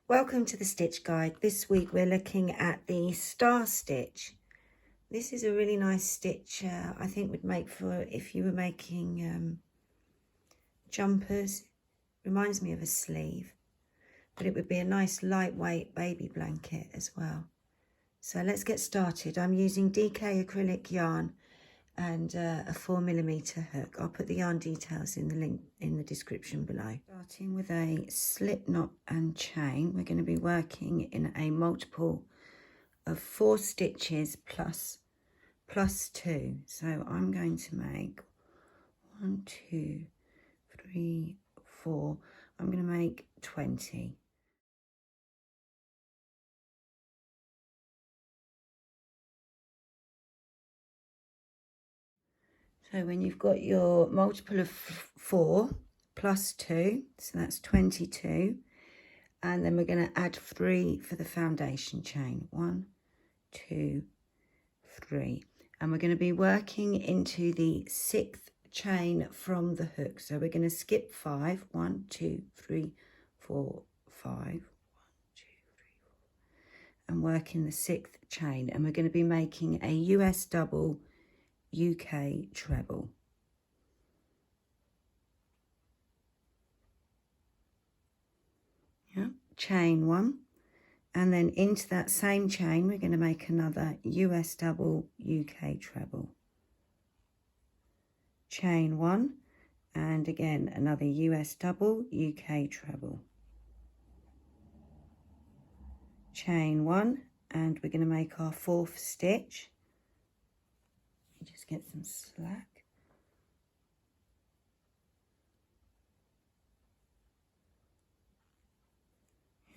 Welcome to the stitch guide. This week we're looking at the star stitch. This is a really nice stitch I think would make for if you were making jumpers. Reminds me of a sleeve, but it would be a nice lightweight baby blanket as well. So let's get started. I'm using DK acrylic yarn and a 4mm hook. I'll put the yarn details in the link in the description below. Starting with a slip knot and chain, we're going to be working in a multiple of 4 stitches plus 2. So I'm going to make 1, 2, 3, 4. I'm going to make 20. So when you've got your multiple of 4 plus 2, so that's 22, and then we're going to add 3 for the foundation chain. 1, 2, 3, and we're going to be working into the 6th chain from the hook. So we're going to skip 5. 1, 2, 3, 4, 5. 1, 2, 3, 4, and work in the 6th chain, and we're going to be making a US double UK treble. Yeah, chain 1, and then into that same chain we're going to make another US double UK treble. Chain 1, and again another US double UK treble. Chain 1, and we're going to make our 4th stitch. Just get some slack.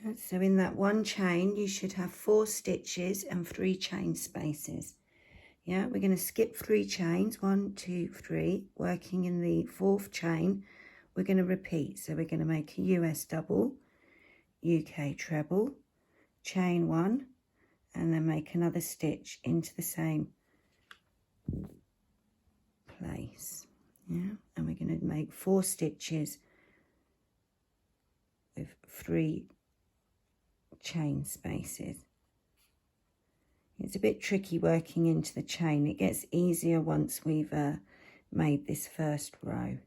Yeah, so in that one chain you should have 4 stitches and 3 chain spaces. Yeah, we're going to skip 3 chains, 1, 2, 3, working in the 4th chain. We're going to repeat, so we're going to make a US double, UK treble, chain 1, and then make another stitch into the same place. Yeah, and we're going to make 4 stitches with 3 chain spaces. It's a bit tricky working into the chain. It gets easier once we've made this first row.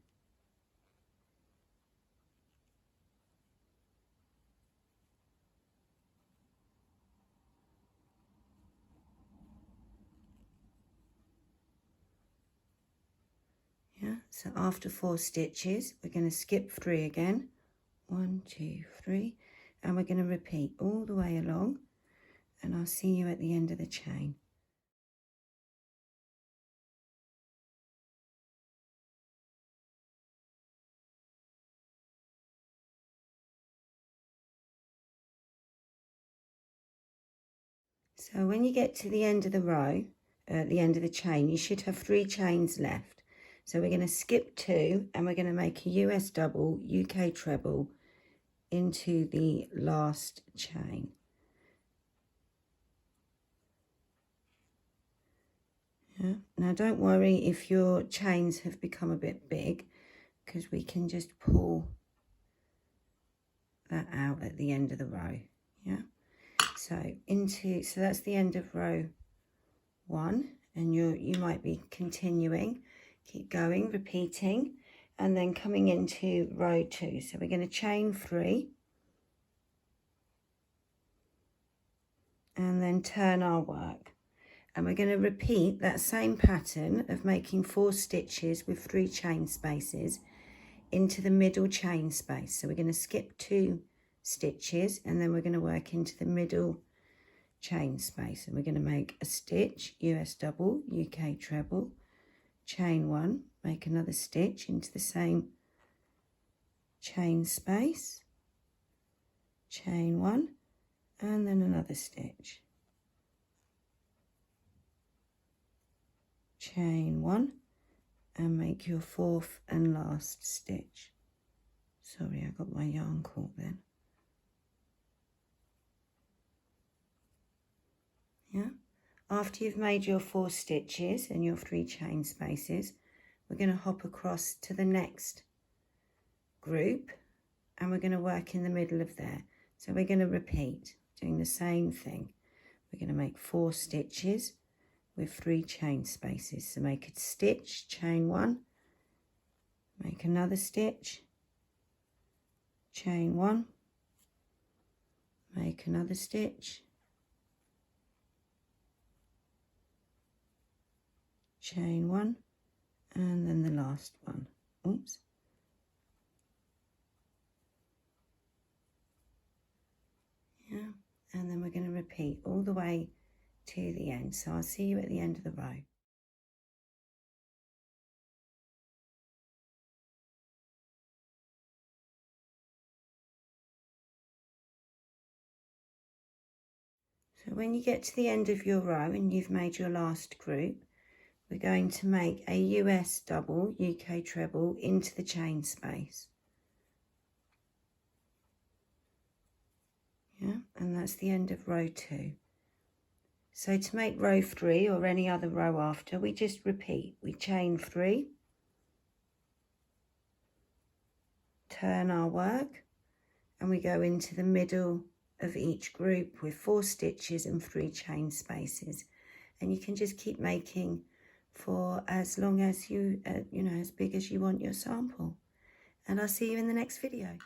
Yeah, so after 4 stitches we're going to skip 3 again. 1, 2, 3, and we're going to repeat all the way along, and I'll see you at the end of the chain. So when you get to the end of the row, at the end of the chain, you should have 3 chains left. So we're going to skip 2, and we're going to make a US double, UK treble into the last chain. Yeah. Now don't worry if your chains have become a bit big, because we can just pull that out at the end of the row. Yeah. So that's the end of row 1, and you might be continuing, keep going, repeating, and then coming into row 2. So we're going to chain 3 and then turn our work, and we're going to repeat that same pattern of making 4 stitches with 3 chain spaces into the middle chain space. So we're going to skip 2 stitches, and then we're going to work into the middle chain space, and we're going to make a stitch, US double, UK treble, chain 1, make another stitch into the same chain space, chain 1, and then another stitch, chain 1, and make your 4th and last stitch. Sorry, I got my yarn caught then. Yeah, after you've made your 4 stitches and your 3 chain spaces, we're going to hop across to the next group, and we're going to work in the middle of there. So we're going to repeat, doing the same thing. We're going to make 4 stitches with 3 chain spaces. So make a stitch, chain 1, make another stitch, chain 1, make another stitch, chain 1, and then the last one. Oops. Yeah, and then we're going to repeat all the way to the end. So I'll see you at the end of the row. So when you get to the end of your row and you've made your last group, we're going to make a US double, UK treble into the chain space. Yeah, and that's the end of row 2. So to make row 3 or any other row after, we just repeat. We chain 3, turn our work, and we go into the middle of each group with 4 stitches and 3 chain spaces. And you can just keep making for as long as you, as big as you want your sample. And I'll see you in the next video.